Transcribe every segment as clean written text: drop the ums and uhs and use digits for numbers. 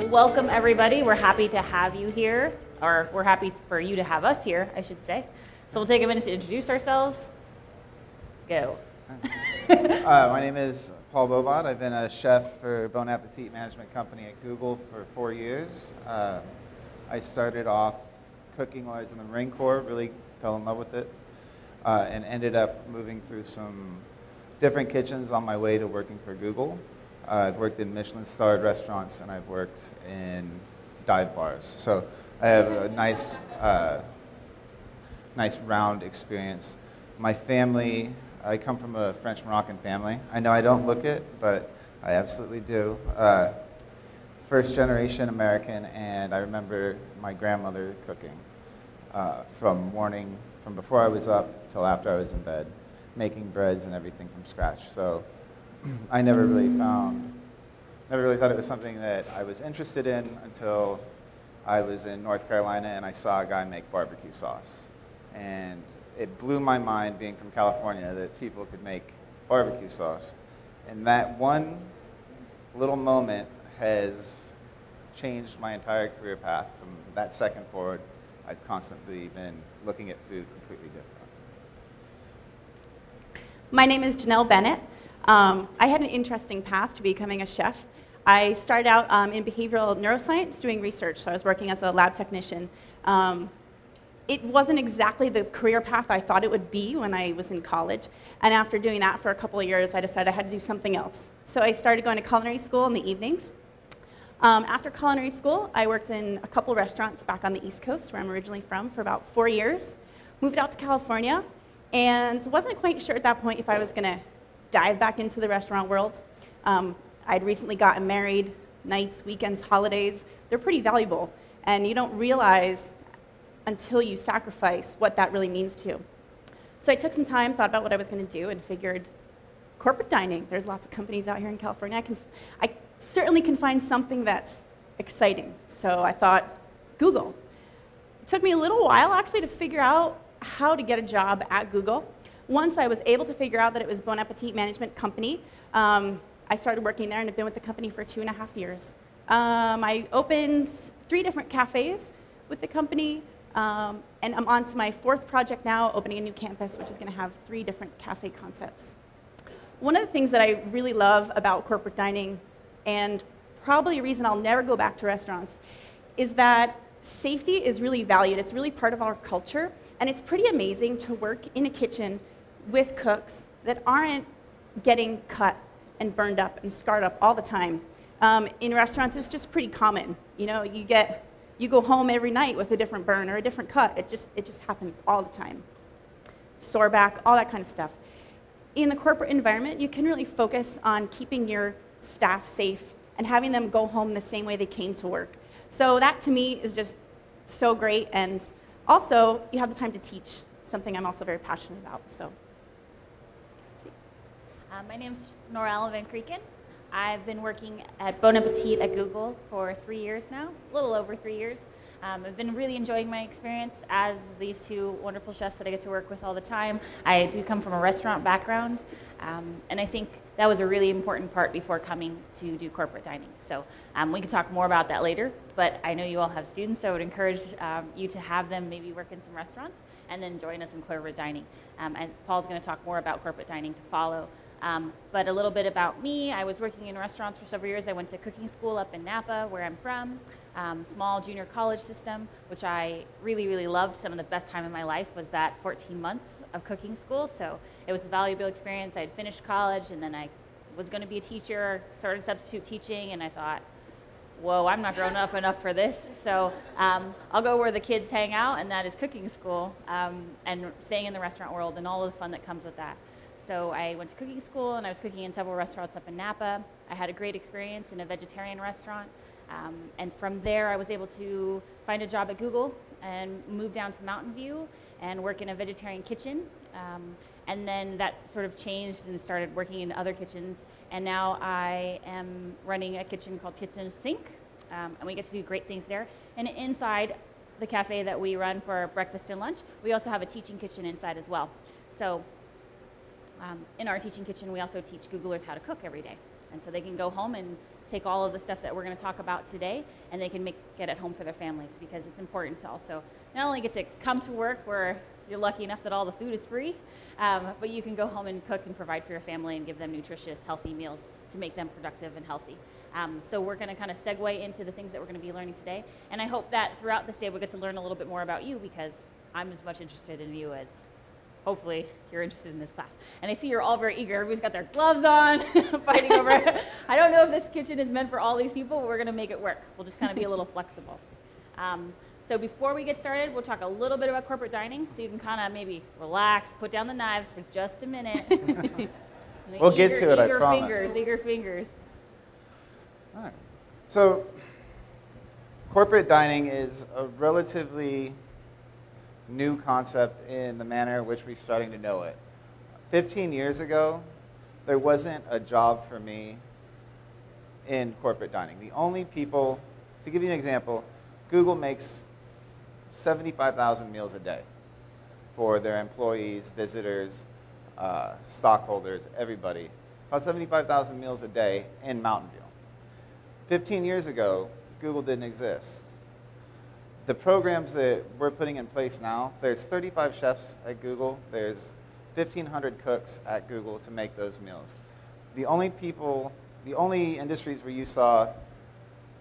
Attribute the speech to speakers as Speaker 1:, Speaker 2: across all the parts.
Speaker 1: welcome everybody. We're happy to have you here, or we're happy for you to have us here, I should say. So we'll take a minute to introduce ourselves. Go.
Speaker 2: My name is Paul Bohbot. I've been a chef for Bon Appetit management company at Google for 4 years. I started off cooking while I was in the Marine Corps, really fell in love with it, and ended up moving through some different kitchens on my way to working for Google. I've worked in Michelin-starred restaurants, and I've worked in dive bars. So I have a nice round experience. My family, I come from a French-Moroccan family. I know I don't look it, but I absolutely do. First generation American, and I remember my grandmother cooking from before I was up till after I was in bed, making breads and everything from scratch. So I never really thought it was something that I was interested in until I was in North Carolina and I saw a guy make barbecue sauce. And it blew my mind, being from California, that people could make barbecue sauce. And that one little moment has changed my entire career path. From that second forward, I've constantly been looking at food completely different.
Speaker 3: My name is Janelle Bennett. I had an interesting path to becoming a chef. I started out in behavioral neuroscience doing research, so I was working as a lab technician. It wasn't exactly the career path I thought it would be when I was in college, and after doing that for a couple of years, I decided I had to do something else. So I started going to culinary school in the evenings. After culinary school, I worked in a couple restaurants back on the East Coast, where I'm originally from, for about 4 years. Moved out to California, and wasn't quite sure at that point if I was going to dive back into the restaurant world. I'd recently gotten married. Nights, weekends, holidays, they're pretty valuable, and you don't realize until you sacrifice what that really means to you. So I took some time, thought about what I was going to do, and figured corporate dining. There's lots of companies out here in California. I certainly can find something that's exciting. So I thought, Google. It took me a little while, actually, to figure out how to get a job at Google. Once I was able to figure out that it was Bon Appetit management company, I started working there and have been with the company for 2.5 years. I opened 3 different cafes with the company, and I'm on to my 4th project now, opening a new campus, which is going to have 3 different cafe concepts. One of the things that I really love about corporate dining, and probably a reason I'll never go back to restaurants, is that safety is really valued. It's really part of our culture, and it's pretty amazing to work in a kitchen with cooks that aren't getting cut and burned up and scarred up all the time. In restaurants, it's just pretty common. You know, you go home every night with a different burn or a different cut. It just happens all the time. Sore back, all that kind of stuff. In the corporate environment, you can really focus on keeping your staff safe and having them go home the same way they came to work. So that, to me, is just so great. And also, you have the time to teach, something I'm also very passionate about. So.
Speaker 1: My name's Norell van Krieken. I've been working at Bon Appetit at Google for 3 years now, a little over 3 years. I've been really enjoying my experience as these 2 wonderful chefs that I get to work with all the time. I do come from a restaurant background, and I think that was a really important part before coming to do corporate dining. So we can talk more about that later, but I know you all have students, so I would encourage you to have them maybe work in some restaurants and then join us in corporate dining. And Paul's going to talk more about corporate dining to follow. But a little bit about me, I was working in restaurants for several years. I went to cooking school up in Napa, where I'm from, small junior college system, which I really, really loved. Some of the best time in my life was that 14 months of cooking school, so it was a valuable experience. I had finished college, and then I was going to be a teacher, started substitute teaching, and I thought, whoa, I'm not grown up enough for this, so I'll go where the kids hang out, and that is cooking school, and staying in the restaurant world and all of the fun that comes with that. So I went to cooking school, and I was cooking in several restaurants up in Napa. I had a great experience in a vegetarian restaurant. And from there, I was able to find a job at Google and move down to Mountain View and work in a vegetarian kitchen. And then that sort of changed and started working in other kitchens. And now I am running a kitchen called Kitchen Sink. And we get to do great things there. And inside the cafe that we run for breakfast and lunch, we also have a teaching kitchen inside as well. So in our teaching kitchen, we also teach Googlers how to cook every day. And so they can go home and take all of the stuff that we're going to talk about today, and they can make it at home for their families, because it's important to also not only get to come to work where you're lucky enough that all the food is free, but you can go home and cook and provide for your family and give them nutritious, healthy meals to make them productive and healthy. So we're going to kind of segue into the things that we're going to be learning today. And I hope that throughout this day we'll get to learn a little bit more about you, because I'm as much interested in you as hopefully you're interested in this class. And I see you're all very eager. Everybody's got their gloves on, fighting over it. I don't know if this kitchen is meant for all these people, but we're going to make it work. We'll just kind of be a little flexible. So before we get started, we'll talk a little bit about corporate dining, so you can kind of maybe relax, put down the knives for just a minute.
Speaker 2: We'll get to it, I promise.
Speaker 1: Eager fingers.
Speaker 2: All right. So corporate dining is a relatively new concept in the manner in which we're starting to know it. 15 years ago, there wasn't a job for me in corporate dining. The only people, to give you an example, Google makes 75,000 meals a day for their employees, visitors, stockholders, everybody. About 75,000 meals a day in Mountain View. 15 years ago, Google didn't exist. The programs that we're putting in place now, there's 35 chefs at Google, there's 1,500 cooks at Google to make those meals. The only industries where you saw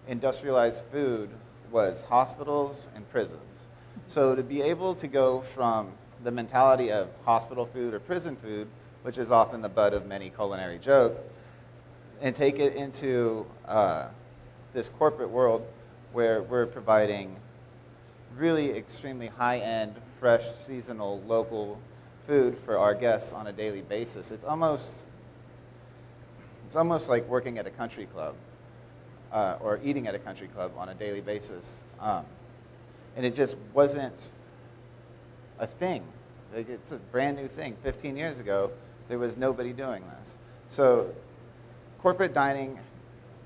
Speaker 2: industrialized food was hospitals and prisons. So to be able to go from the mentality of hospital food or prison food, which is often the butt of many culinary joke, and take it into this corporate world where we're providing really extremely high-end, fresh, seasonal, local food for our guests on a daily basis. It's almost like working at a country club. Or eating at a country club on a daily basis. And it just wasn't a thing. Like, it's a brand new thing. 15 years ago, there was nobody doing this. So corporate dining,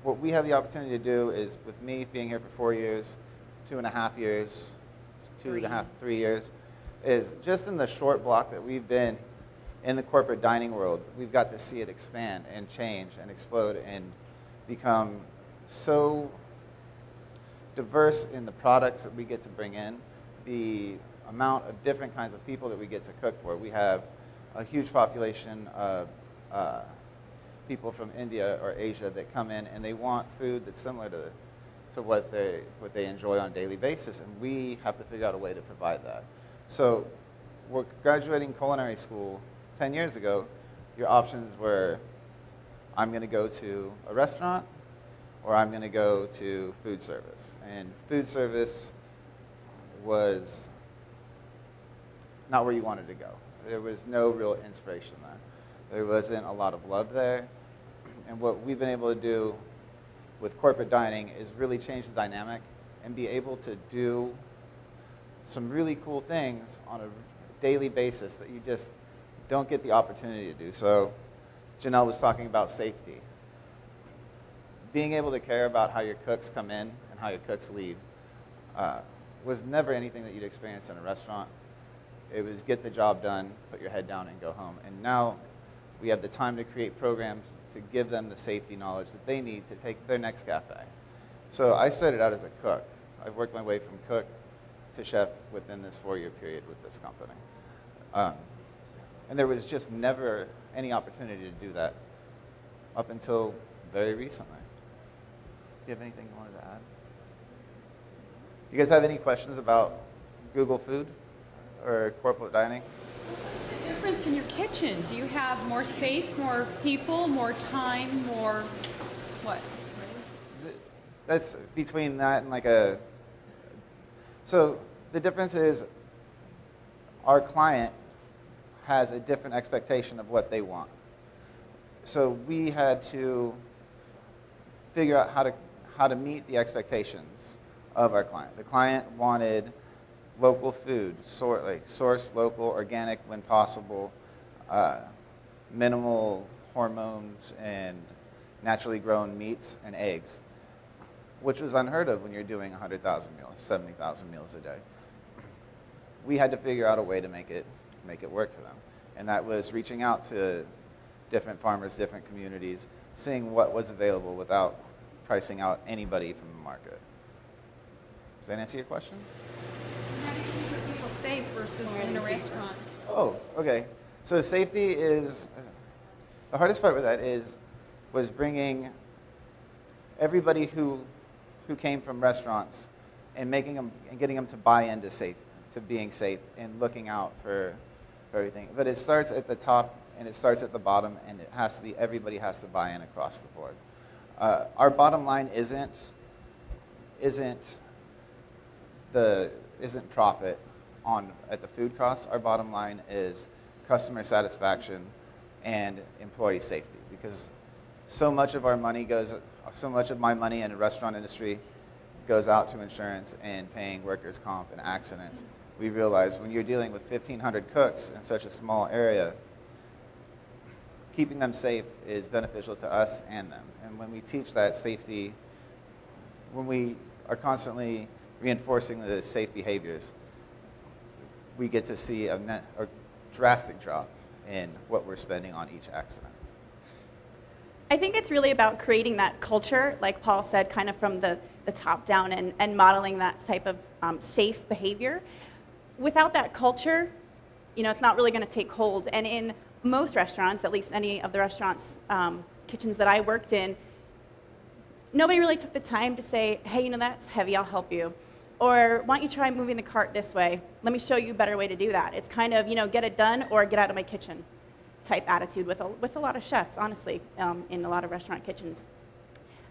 Speaker 2: what we have the opportunity to do is, with me being here for 4 years, 2.5 years, 3 years, is just in the short block that we've been in the corporate dining world, we've got to see it expand and change and explode and become so diverse in the products that we get to bring in, the amount of different kinds of people that we get to cook for. We have a huge population of people from India or Asia that come in and they want food that's similar to what they enjoy on a daily basis, and we have to figure out a way to provide that. So we're graduating culinary school 10 years ago. Your options were, I'm going to go to a restaurant, or I'm going to go to food service. And food service was not where you wanted to go. There was no real inspiration there. There wasn't a lot of love there. And what we've been able to do with corporate dining is really change the dynamic and be able to do some really cool things on a daily basis that you just don't get the opportunity to do. So Janelle was talking about safety. Being able to care about how your cooks come in and how your cooks leave was never anything that you'd experience in a restaurant. It was get the job done, put your head down, and go home. And now we have the time to create programs to give them the safety knowledge that they need to take their next cafe. So I started out as a cook. I've worked my way from cook to chef within this 4-year period with this company. And there was just never any opportunity to do that up until very recently. Do you have anything you wanted to add? You guys have any questions about Google Food or corporate dining?
Speaker 4: What's the difference in your kitchen? Do you have more space, more people, more time, more what?
Speaker 2: That's between that and like a... So the difference is our client has a different expectation of what they want. So we had to figure out how to meet the expectations of our client. The client wanted local food, sourced local, organic when possible, minimal hormones and naturally grown meats and eggs, which was unheard of when you're doing 100,000 meals, 70,000 meals a day. We had to figure out a way to make it work for them. And that was reaching out to different farmers, different communities, seeing what was available without pricing out anybody from the market. Does that answer your question?
Speaker 4: How do you keep people safe versus in a restaurant?
Speaker 2: Oh, okay. So safety is, the hardest part with that was bringing everybody who came from restaurants and making them and getting them to buy into being safe and looking out for everything. But it starts at the top and it starts at the bottom, and it has to be, everybody has to buy in across the board. Our bottom line isn't profit at the food costs. Our bottom line is customer satisfaction and employee safety, because so much of my money in the restaurant industry goes out to insurance and paying workers' comp and accidents. We realize when you're dealing with 1,500 cooks in such a small area, keeping them safe is beneficial to us and them. And when we teach that safety, when we are constantly reinforcing the safe behaviors, we get to see a drastic drop in what we're spending on each accident.
Speaker 3: I think it's really about creating that culture, like Paul said, kind of from the top down, and modeling that type of safe behavior. Without that culture, it's not really going to take hold. And in most restaurants, at least any of the restaurants, kitchens that I worked in, nobody really took the time to say, hey, that's heavy, I'll help you. Or why don't you try moving the cart this way? Let me show you a better way to do that. It's kind of, get it done or get out of my kitchen type attitude with a lot of chefs, honestly, in a lot of restaurant kitchens.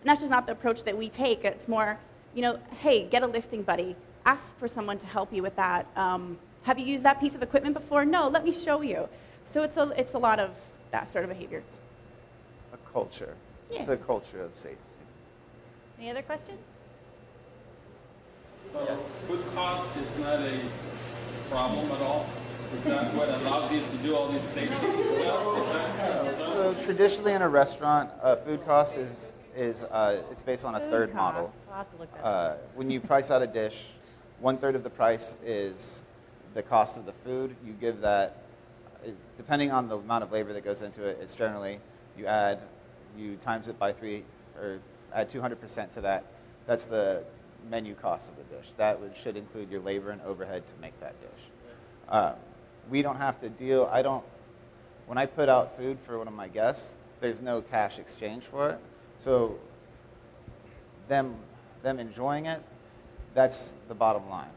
Speaker 3: And that's just not the approach that we take. It's more, hey, get a lifting buddy. Ask for someone to help you with that. Have you used that piece of equipment before? No, let me show you. So it's a lot of that sort of behavior.
Speaker 2: A culture.
Speaker 3: Yeah.
Speaker 2: It's a culture of safety.
Speaker 1: Any other questions?
Speaker 5: So food cost is not a problem at all? Is that what allows you to do all these safety stuff?
Speaker 2: So traditionally in a restaurant, food cost is it's based on a third
Speaker 1: Food
Speaker 2: model.
Speaker 1: costs. I'll have to look that up.
Speaker 2: When you price out a dish, 1/3 of the price is the cost of the food. You give that, depending on the amount of labor that goes into it, it's generally you times it by 3 or add 200% to that. That's the menu cost of the dish. That should include your labor and overhead to make that dish. We don't have to deal, when I put out food for one of my guests, there's no cash exchange for it. So them enjoying it, that's the bottom line.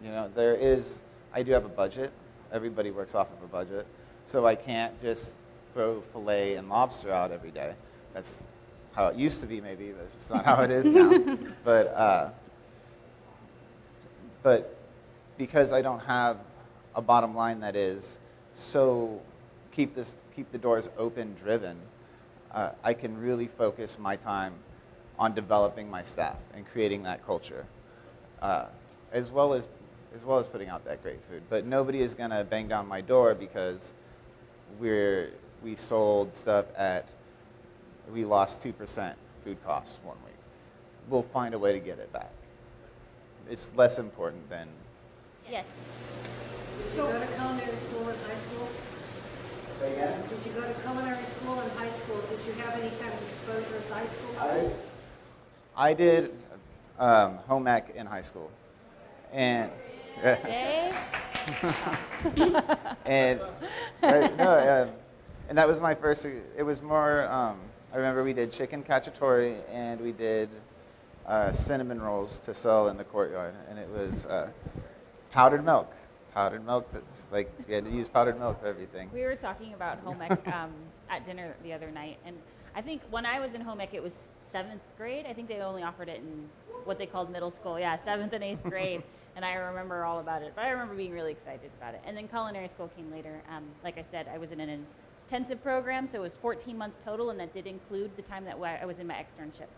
Speaker 2: I do have a budget. Everybody works off of a budget. So I can't just throw filet and lobster out every day. That's how it used to be maybe, but it's not how it is now. But because I don't have a bottom line that is so keep the doors open driven, I can really focus my time on developing my staff and creating that culture, as well as putting out that great food. But nobody is going to bang down my door because we sold stuff we lost 2% food costs one week. We'll find a way to get it back. It's less important than.
Speaker 1: Yes.
Speaker 6: Did you go to culinary school in high school?
Speaker 2: Say again?
Speaker 6: Did you go to culinary school in high school? Did you have any kind of exposure in high school?
Speaker 2: I did home ec in high school, and
Speaker 1: Okay.
Speaker 2: and and that was my first. It was more. I remember we did chicken cacciatore and we did cinnamon rolls to sell in the courtyard, and it was powdered milk. Powdered milk, like we had to use powdered milk for everything.
Speaker 1: We were talking about home ec at dinner the other night, and I think when I was in home ec, it was 7th grade. I think they only offered it in what they called middle school. Yeah, 7th and 8th grade, and I remember all about it. But I remember being really excited about it. And then culinary school came later. Like I said, I was in an intensive program, so it was 14 months total, and that did include the time that I was in my externship.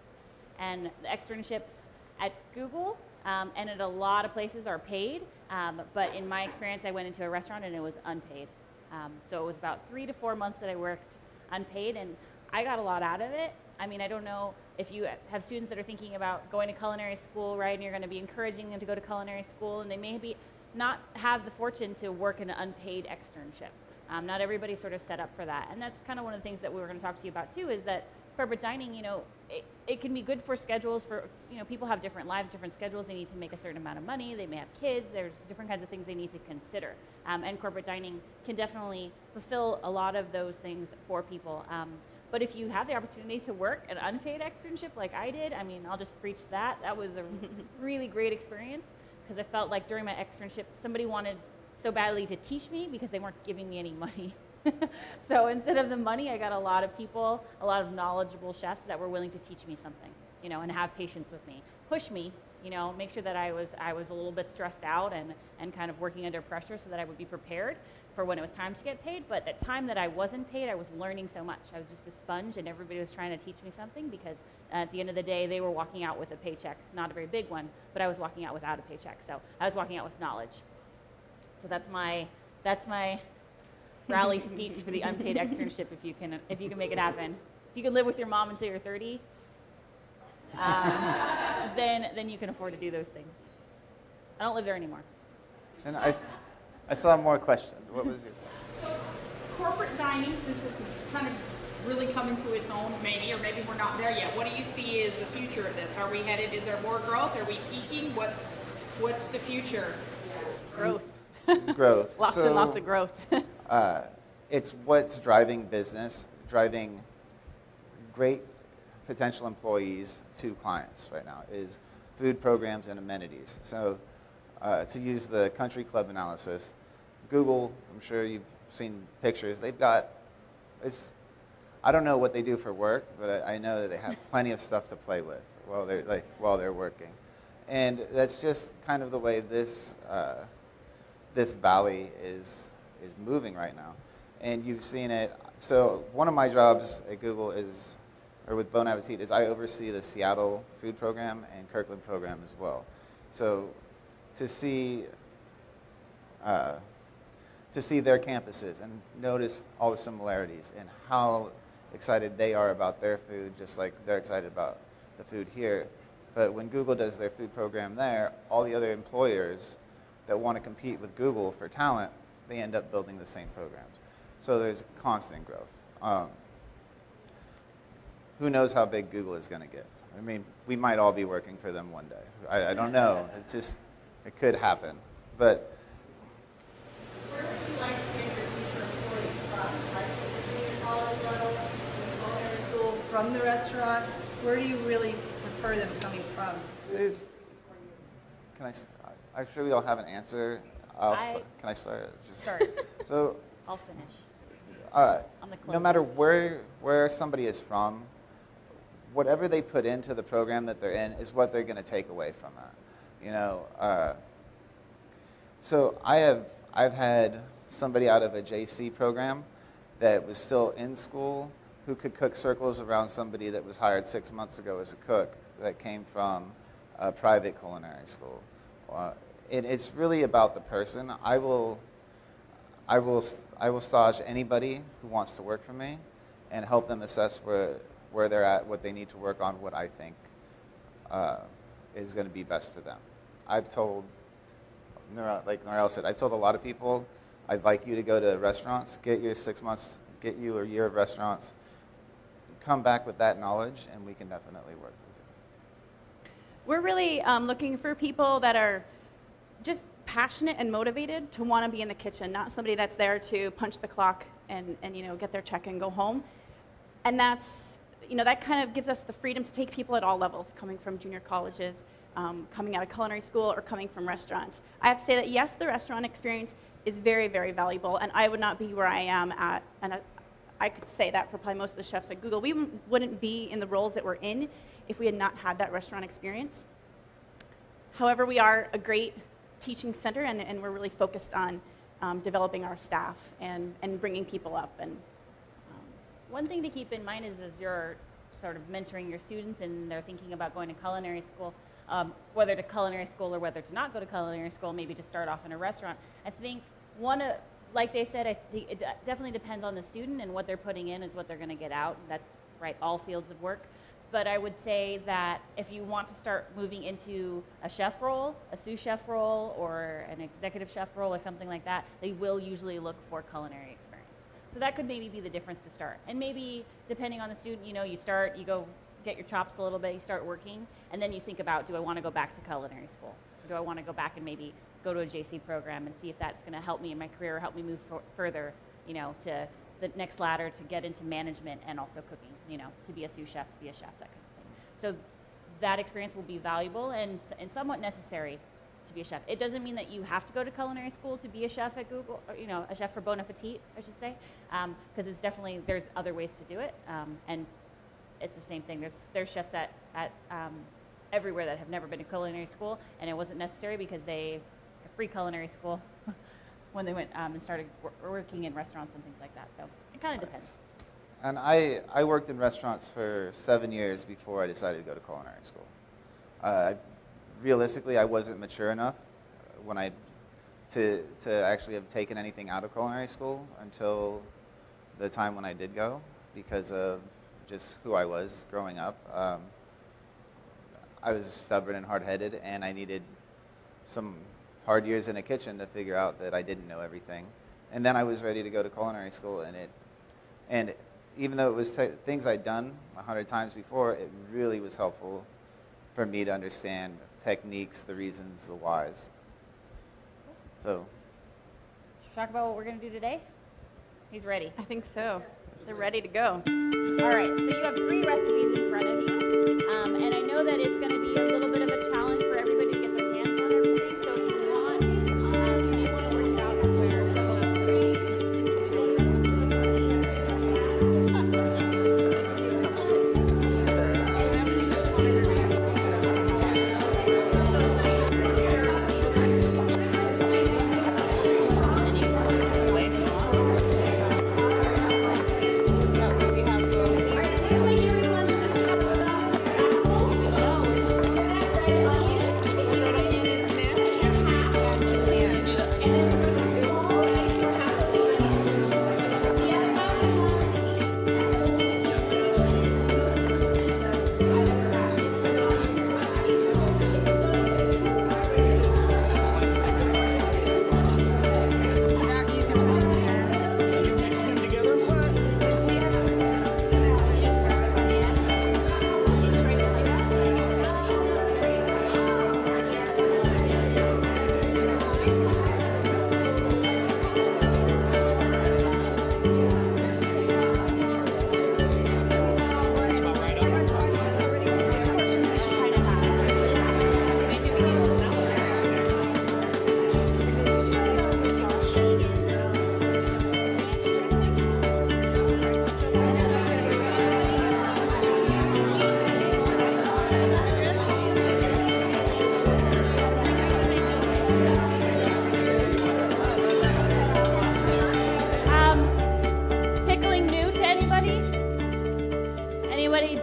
Speaker 1: And the externships at Google and at a lot of places are paid, but in my experience, I went into a restaurant and it was unpaid. So it was about 3 to 4 months that I worked unpaid, and I got a lot out of it. I mean, I don't know if you have students that are thinking about going to culinary school, right, and you're going to be encouraging them to go to culinary school, and they maybe not have the fortune to work in an unpaid externship. Not everybody's sort of set up for that, and that's kind of one of the things that we were going to talk to you about too, is that corporate dining, you know, it can be good for schedules for, you know, people have different lives, different schedules. They need to make a certain amount of money. They may have kids. There's different kinds of things they need to consider. And corporate dining can definitely fulfill a lot of those things for people. But if you have the opportunity to work an unpaid externship like I did, I mean, I'll just preach that. That was a really great experience because I felt like during my externship, somebody wanted so badly to teach me because they weren't giving me any money. So instead of the money, I got a lot of people, a lot of knowledgeable chefs that were willing to teach me something, you know, and have patience with me, push me, you know, make sure that I was a little bit stressed out and kind of working under pressure so that I would be prepared for when it was time to get paid. But the time that I wasn't paid, I was learning so much. I was just a sponge and everybody was trying to teach me something because at the end of the day, they were walking out with a paycheck, not a very big one, but I was walking out without a paycheck. So I was walking out with knowledge. So that's my rally speech for the unpaid externship if you can make it happen. If you can live with your mom until you're 30, then you can afford to do those things. I don't live there anymore.
Speaker 2: And I saw more questions. What was your question?
Speaker 7: So corporate dining, since it's kind of really coming to its own maybe, or maybe we're not there yet, what do you see is the future of this? Are we headed, is there more growth? Are we peaking? What's the future?
Speaker 3: Growth.
Speaker 2: Growth.
Speaker 3: Lots and lots of growth.
Speaker 2: It's what's driving business, driving great potential employees to clients right now is food programs and amenities. So to use the country club analysis, Google, I'm sure you've seen pictures, they've got, I don't know what they do for work, but I know that they have plenty of stuff to play with while they're working. And that's just kind of the way this valley is moving right now. And you've seen it. So one of my jobs at Google with Bon Appetit is I oversee the Seattle food program and Kirkland program as well. So to see their campuses and notice all the similarities and how excited they are about their food, just like they're excited about the food here. But when Google does their food program there, all the other employers that want to compete with Google for talent, they end up building the same programs. So there's constant growth. Who knows how big Google is going to get? I mean, we might all be working for them one day. I don't know. It's just, it could happen. But
Speaker 6: Where would you like to get your future employees from? Like the junior college level, culinary school, from the restaurant? Where do you really prefer them coming from?
Speaker 2: I'm sure we all have an answer. Can I start?
Speaker 1: Start.
Speaker 2: So
Speaker 1: I'll finish.
Speaker 2: No matter where somebody is from, whatever they put into the program that they're in is what they're going to take away from that. You know, so I've had somebody out of a JC program that was still in school who could cook circles around somebody that was hired 6 months ago as a cook that came from a private culinary school. It's really about the person. I will stage anybody who wants to work for me and help them assess where they're at, what they need to work on, what I think is going to be best for them. I've told, like Norell said, I've told a lot of people, I'd like you to go to restaurants, get your 6 months, get you a year of restaurants, come back with that knowledge, and we can definitely work with you.
Speaker 3: We're really looking for people that are just passionate and motivated to want to be in the kitchen, not somebody that's there to punch the clock and you know, get their check and go home. And that's, you know, that kind of gives us the freedom to take people at all levels, coming from junior colleges, coming out of culinary school, or coming from restaurants. I have to say that yes, the restaurant experience is very, very valuable, and I would not be where I am at, and I could say that for probably most of the chefs at Google. We wouldn't be in the roles that we're in if we had not had that restaurant experience. However, we are a great teaching center, and we're really focused on developing our staff and bringing people up. And
Speaker 1: one thing to keep in mind is as you're sort of mentoring your students and they're thinking about going to culinary school, whether to culinary school or whether to not go to culinary school, maybe to start off in a restaurant. I think like they said, I think it definitely depends on the student, and what they're putting in is what they're going to get out. That's right, all fields of work. But I would say that if you want to start moving into a chef role, a sous chef role, or an executive chef role, or something like that, they will usually look for culinary experience. So that could maybe be the difference to start. And maybe depending on the student, you know, you go get your chops a little bit, you start working, and then you think about, do I want to go back to culinary school? Or do I want to go back and maybe go to a JC program and see if that's going to help me in my career, help me move further, you know, to the next ladder, to get into management and also cooking, you know, to be a sous chef, to be a chef, that kind of thing. So that experience will be valuable and somewhat necessary to be a chef. It doesn't mean that you have to go to culinary school to be a chef at Google, or, you know, a chef for Bon Appetit, I should say, because it's definitely, there's other ways to do it, and it's the same thing. There's chefs at everywhere that have never been to culinary school, and it wasn't necessary because they free culinary school when they went and started working in restaurants and things like that. So it kind of depends.
Speaker 2: And I worked in restaurants for 7 years before I decided to go to culinary school. Realistically, I wasn't mature enough when to actually have taken anything out of culinary school until the time when I did go, because of just who I was growing up. I was stubborn and hard-headed, and I needed some hard years in a kitchen to figure out that I didn't know everything. And then I was ready to go to culinary school, and even though it was things I'd done 100 times before, it really was helpful for me to understand techniques, the reasons, the whys. So.
Speaker 1: Should we talk about what we're going to do today? He's ready.
Speaker 3: I think so. They're ready to go.
Speaker 1: All right, so you have 3 recipes in front of you, and I know that it's going to be a little bit of a challenge for everybody to get their hands on everything, so if you want, you may want to work out where some of the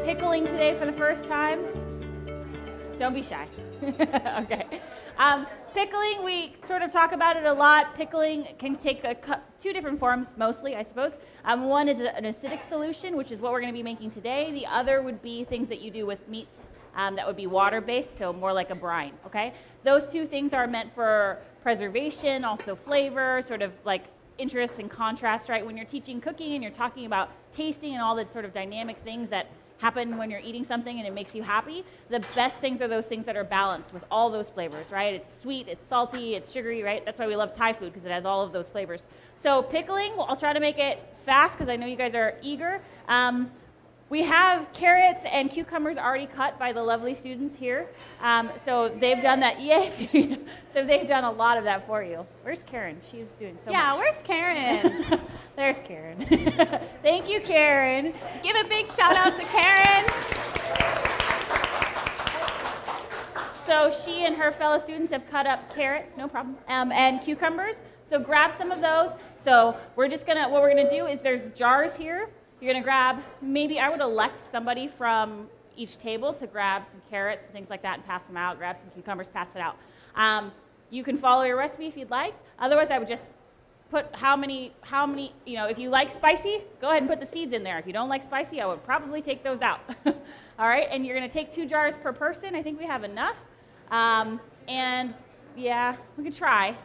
Speaker 1: pickling today for the first time? Don't be shy. Okay. Pickling, we sort of talk about it a lot. Pickling can take 2 different forms, mostly, I suppose. One is an acidic solution, which is what we're going to be making today. The other would be things that you do with meats that would be water-based, so more like a brine, okay? Those 2 things are meant for preservation, also flavor, sort of like interest and contrast, right? When you're teaching cooking and you're talking about tasting and all the sort of dynamic things that happen when you're eating something and it makes you happy, the best things are those things that are balanced with all those flavors, right? It's sweet, it's salty, it's sugary, right? That's why we love Thai food, because it has all of those flavors. So pickling, I'll try to make it fast because I know you guys are eager. We have carrots and cucumbers already cut by the lovely students here. So they've done that, yay! So they've done a lot of that for you. Where's Karen? She's doing so much.
Speaker 3: Yeah, where's Karen?
Speaker 1: There's Karen. Thank you, Karen.
Speaker 3: Give a big shout out to Karen.
Speaker 1: So she and her fellow students have cut up carrots, no problem, and cucumbers. So grab some of those. So we're just gonna, what we're gonna do is there's jars here. You're gonna grab, maybe I would elect somebody from each table to grab some carrots and things like that and pass them out, grab some cucumbers, pass it out. You can follow your recipe if you'd like. Otherwise, I would just put how many, you know, if you like spicy, go ahead and put the seeds in there. If you don't like spicy, I would probably take those out. All right, and you're gonna take 2 jars per person. I think we have enough. And yeah, we can try.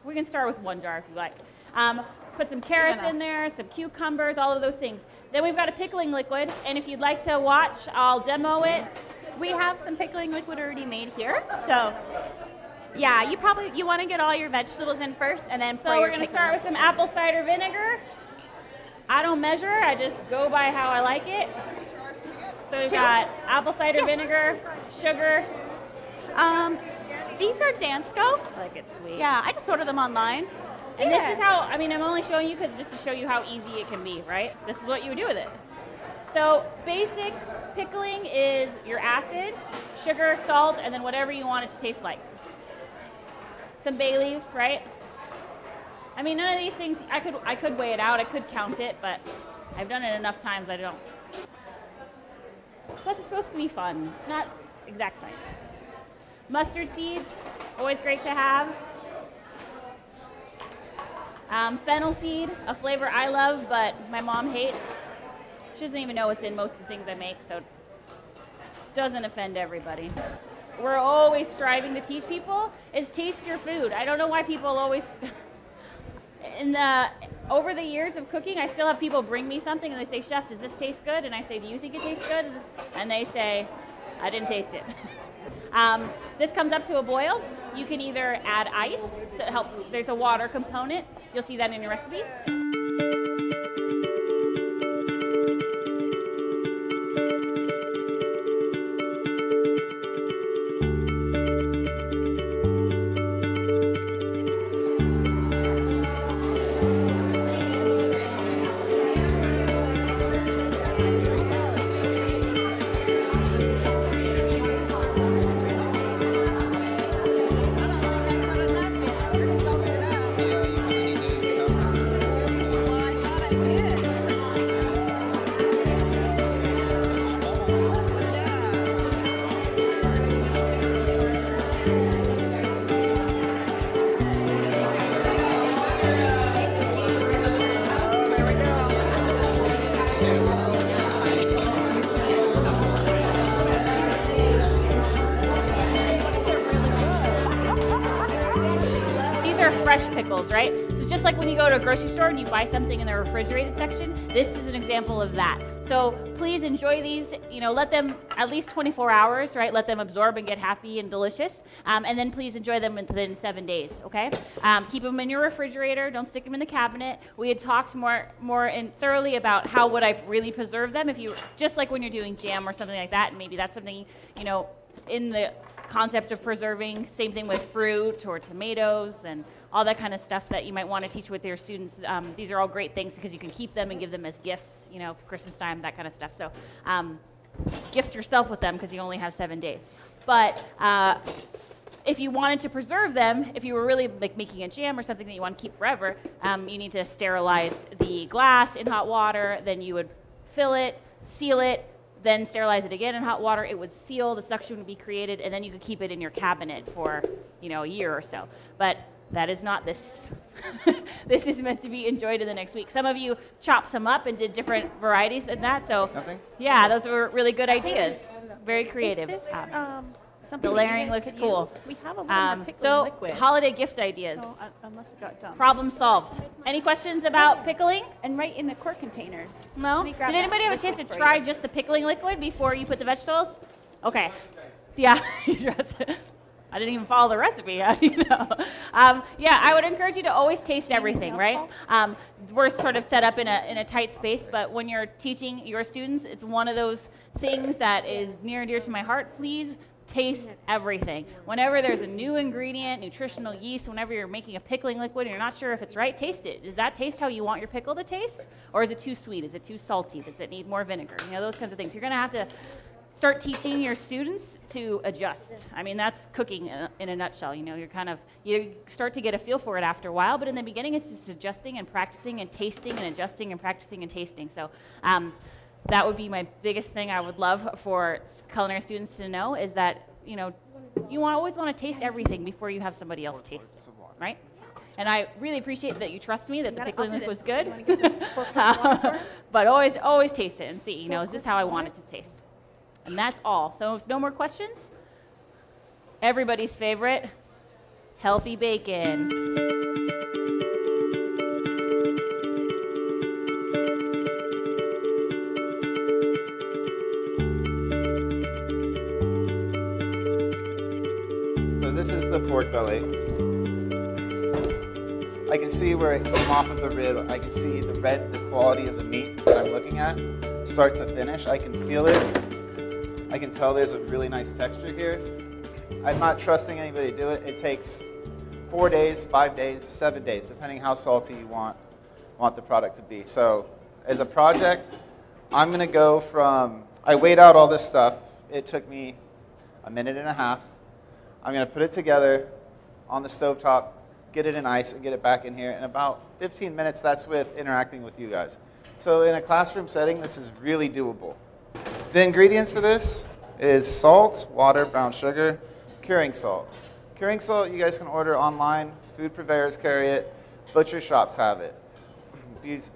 Speaker 1: We can start with 1 jar if you like. Put some carrots in there, some cucumbers, all of those things. Then we've got a pickling liquid, and if you'd like to watch, I'll demo it.
Speaker 3: We have some pickling liquid already made here, so yeah, you want to get all your vegetables in first, and then
Speaker 1: So we're going to start with some apple cider vinegar. I don't measure, I just go by how I like it. So we've got apple cider vinegar, sugar.
Speaker 3: These are Dansco.
Speaker 1: I like it sweet.
Speaker 3: Yeah, I just ordered them online.
Speaker 1: And this is how, I mean, I'm only showing you because just to show you how easy it can be, right? This is what you would do with it. So basic pickling is your acid, sugar, salt, and then whatever you want it to taste like. Some bay leaves, right? I mean, none of these things, I could weigh it out, I could count it, but I've done it enough times I don't. Plus it's supposed to be fun. It's not exact science. Mustard seeds, always great to have. Fennel seed, a flavor I love, but my mom hates. She doesn't even know what's in most of the things I make, so it doesn't offend everybody. We're always striving to teach people is taste your food. I don't know why people always, over the years of cooking, I still have people bring me something and they say, "Chef, does this taste good?" And I say, "Do you think it tastes good?" And they say, "I didn't taste it." This comes up to a boil. You can either add ice, so there's a water component. You'll see that in your recipe. Fresh pickles, right? So just like when you go to a grocery store and you buy something in the refrigerated section, this is an example of that. So please enjoy these, let them at least 24 hours, right? Let them absorb and get happy and delicious. And then please enjoy them within 7 days, okay? Keep them in your refrigerator. Don't stick them in the cabinet. We had talked more thoroughly about how would I really preserve them if you, just like when you're doing jam or something like that, and maybe that's something, in the concept of preserving, same thing with fruit or tomatoes and all that kind of stuff that you might want to teach with your students. These are all great things because you can keep them and give them as gifts, Christmas time, that kind of stuff. So gift yourself with them because you only have 7 days. But if you wanted to preserve them, if you were really like making a jam or something that you want to keep forever, you need to sterilize the glass in hot water. Then you would fill it, seal it, then sterilize it again in hot water. It would seal, the suction would be created, and then you could keep it in your cabinet for a year or so. But that is not this. This is meant to be enjoyed in the next week. Some of you chopped some up and did different varieties in that. So yeah, those were really good ideas. Very creative.
Speaker 3: Is this,
Speaker 1: the layering looks cool.
Speaker 3: We have a little more pickling
Speaker 1: so
Speaker 3: liquid.
Speaker 1: Holiday gift ideas.
Speaker 3: So, unless it got dumped.
Speaker 1: Problem solved. Any questions about pickling?
Speaker 3: And right in the quart containers.
Speaker 1: No? Did anybody have a chance to try just the pickling liquid before you put the vegetables? Okay. Yeah. I didn't even follow the recipe. How do you know? Yeah, I would encourage you to always taste everything, right? We're sort of set up in a tight space, but when you're teaching your students, it's one of those things that is near and dear to my heart. Please taste everything. Whenever there's a new ingredient, nutritional yeast, whenever you're making a pickling liquid and you're not sure if it's right, taste it. Does that taste how you want your pickle to taste? Or is it too sweet? Is it too salty? Does it need more vinegar? Those kinds of things. You're going to have to start teaching your students to adjust. I mean, that's cooking in a nutshell. You start to get a feel for it after a while, but in the beginning, it's just adjusting and practicing and tasting and adjusting and practicing and tasting. So that would be my biggest thing I would love for culinary students to know is that, you always want to taste everything before you have somebody else taste, right? And I really appreciate that you trust me that the pickling liquid was good. But always taste it and see, is this how I want it to taste? And that's all. So if no more questions, everybody's favorite, healthy bacon.
Speaker 2: this is the pork belly. I can see where it came off of the rib. I can see the quality of the meat that I'm looking at, start to finish. I can feel it. I can tell there's a really nice texture here. I'm not trusting anybody to do it. It takes 4 days, 5 days, 7 days, depending how salty you want the product to be. So as a project, I'm gonna go from, I weighed out all this stuff. It took me a minute and a half. I'm gonna put it together on the stovetop, get it in ice, and get it back in here. In about 15 minutes, that's with interacting with you guys. So in a classroom setting, this is really doable. The ingredients for this is salt, water, brown sugar, curing salt. Curing salt, you guys can order online. Food purveyors carry it. Butcher shops have it. It's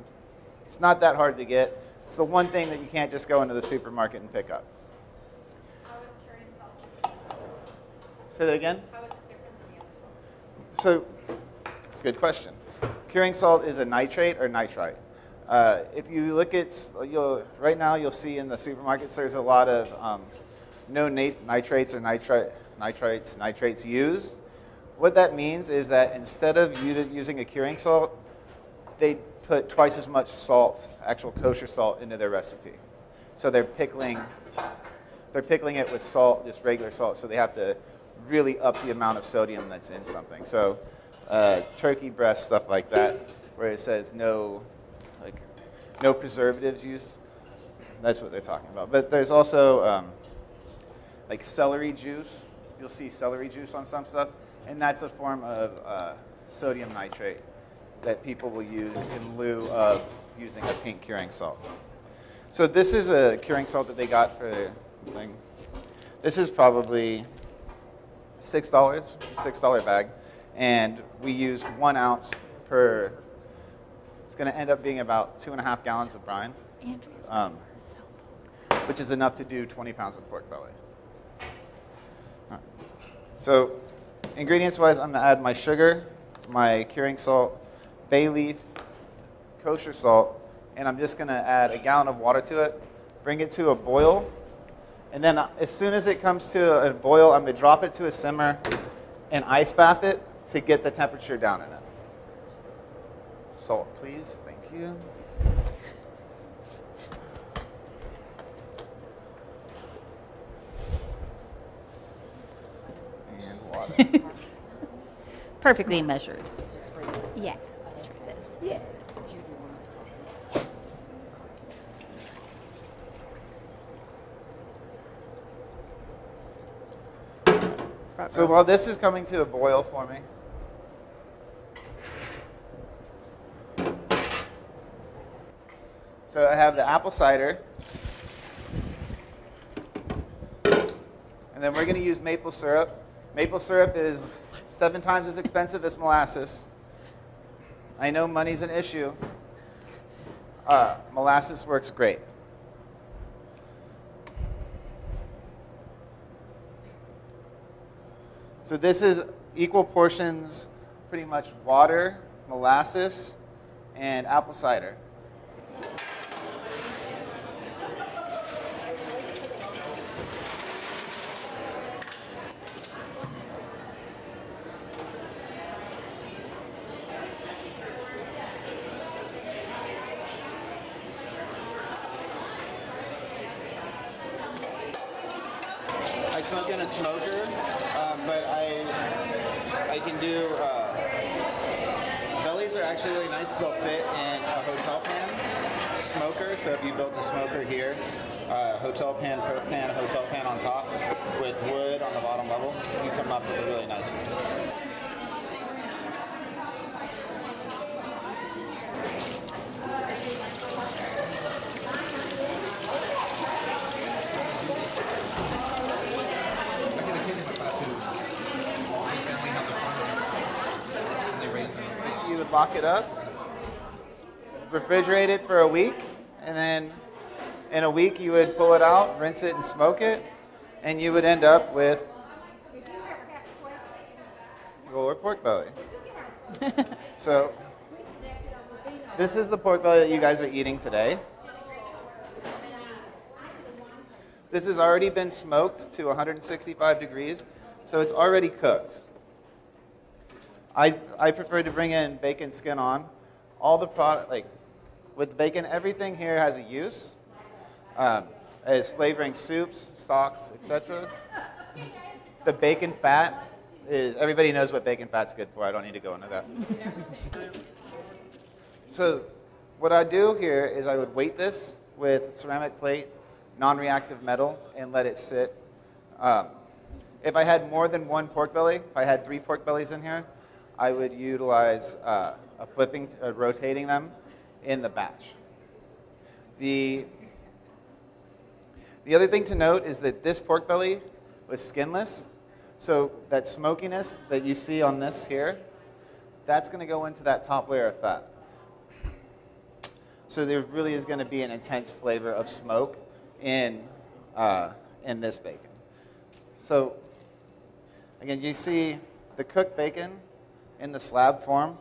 Speaker 2: not that hard to get. It's the one thing that you can't just go into the supermarket and pick up.
Speaker 7: How is curing salt?
Speaker 2: Say that again?
Speaker 7: How is it different than the other salt?
Speaker 2: So, it's a good question. Curing salt is a nitrate or nitrite. If you look at, right now you'll see in the supermarkets there's a lot of no nitrates or nitrates used. What that means is that instead of using a curing salt, they put twice as much salt, actual kosher salt, into their recipe. So they're pickling it with salt, just regular salt, so they have to really up the amount of sodium that's in something. So turkey breast, stuff like that, where it says no preservatives used, that's what they're talking about. But there's also like celery juice. You'll see celery juice on some stuff, and that's a form of sodium nitrate that people will use in lieu of using a pink curing salt. So this is a curing salt that they got for their thing. This is probably $6 bag, and we used 1 ounce per. It's going to end up being about 2.5 gallons of brine, which is enough to do 20 pounds of pork belly. Right. So ingredients-wise, I'm going to add my sugar, my curing salt, bay leaf, kosher salt, and I'm just going to add 1 gallon of water to it, bring it to a boil, and then as soon as it comes to a boil, I'm going to drop it to a simmer and ice bath it to get the temperature down in it. Salt, please. Thank you. And water.
Speaker 1: Perfectly measured. Yeah. Just for this. Yeah.
Speaker 2: So while this is coming to a boil for me, so I have the apple cider, and then we're going to use maple syrup. Maple syrup is 7 times as expensive as molasses. I know money's an issue. Molasses works great. So this is equal portions, pretty much water, molasses, and apple cider. I smoke in a smoker, but I can do, bellies are actually really nice. They'll fit in a hotel pan smoker. So if you built a smoker here, hotel pan, perf pan, hotel pan on top with wood on the bottom level, you come up with a really nice. You would lock it up, refrigerate it for a week, and then in a week you would pull it out, rinse it, and smoke it, and you would end up with roller pork belly. So this is the pork belly that you guys are eating today. This has already been smoked to 165 degrees. So it's already cooked. I prefer to bring in bacon skin on. All the product, like with bacon, everything here has a use. As flavoring soups, stocks, etc. The bacon fat is, everybody knows what bacon fat's good for. I don't need to go into that. So what I do here is I would weight this with ceramic plate, non-reactive metal, and let it sit. If I had more than one pork belly, if I had 3 pork bellies in here, I would utilize rotating them in the batch. The other thing to note is that this pork belly was skinless, so that smokiness that you see on this here, that's going to go into that top layer of fat. So there really is going to be an intense flavor of smoke in this bacon. So again, you see the cooked bacon in the slab form,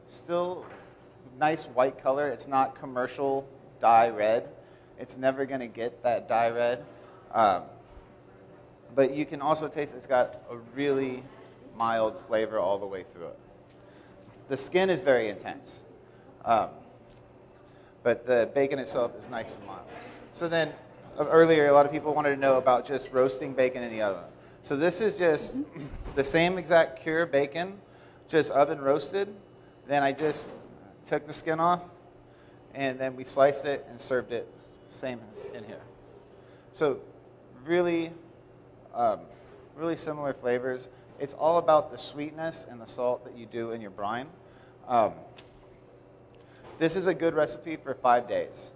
Speaker 2: still nice white color. It's not commercial dye red. It's never going to get that dye red. But you can also taste it's got a really mild flavor all the way through it. The skin is very intense. But the bacon itself is nice and mild. So then, earlier, a lot of people wanted to know about just roasting bacon in the oven. So this is just the same exact cure bacon, just oven roasted. Then I just took the skin off, and then we sliced it and served it same in here. So really, really similar flavors. It's all about the sweetness and the salt that you do in your brine. This is a good recipe for 5 days.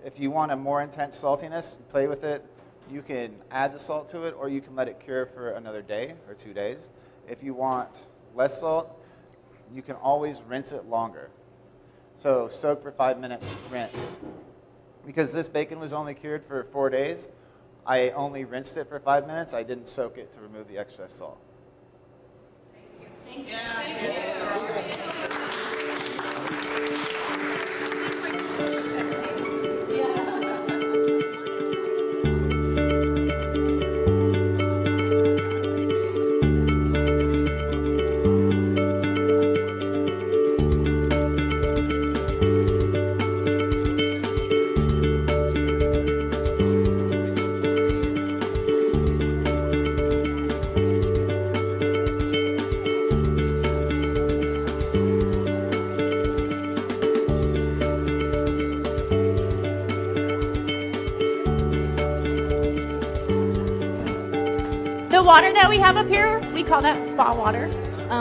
Speaker 2: If you want a more intense saltiness, play with it. You can add the salt to it, or you can let it cure for another day or 2 days. If you want less salt, you can always rinse it longer. So soak for 5 minutes, rinse. Because this bacon was only cured for 4 days, I only rinsed it for 5 minutes. I didn't soak it to remove the excess salt.
Speaker 7: Thank you. Thank you.
Speaker 3: The water that we have up here, we call that spa water.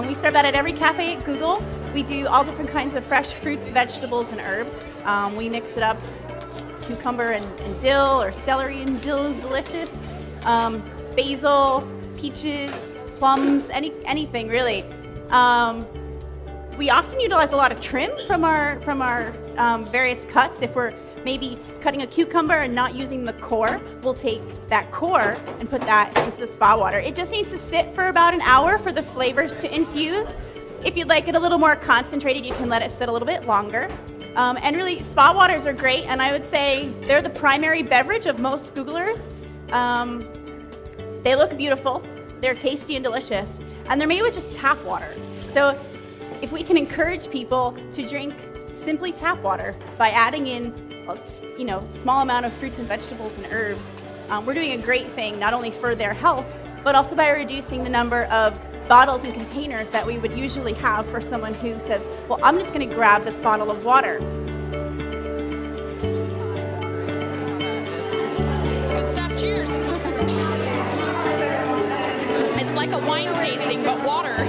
Speaker 3: We serve that at every cafe at Google. We do all different kinds of fresh fruits, vegetables, and herbs. We mix it up, cucumber and dill, or celery and dill is delicious. Basil, peaches, plums, anything really. We often utilize a lot of trim from our various cuts. If we're maybe cutting a cucumber and not using the core, we'll take that core and put that into the spa water. It just needs to sit for about an hour for the flavors to infuse. If you'd like it a little more concentrated, you can let it sit a little bit longer. And really, spa waters are great, and I would say they're the primary beverage of most Googlers. They look beautiful, they're tasty and delicious, and they're made with just tap water. So if we can encourage people to drink simply tap water by adding in small amount of fruits and vegetables and herbs, we're doing a great thing, not only for their health, but also by reducing the number of bottles and containers that we would usually have for someone who says, well, I'm just going to grab this bottle of water.
Speaker 4: It's good stuff. Cheers. It's like a wine tasting, but water.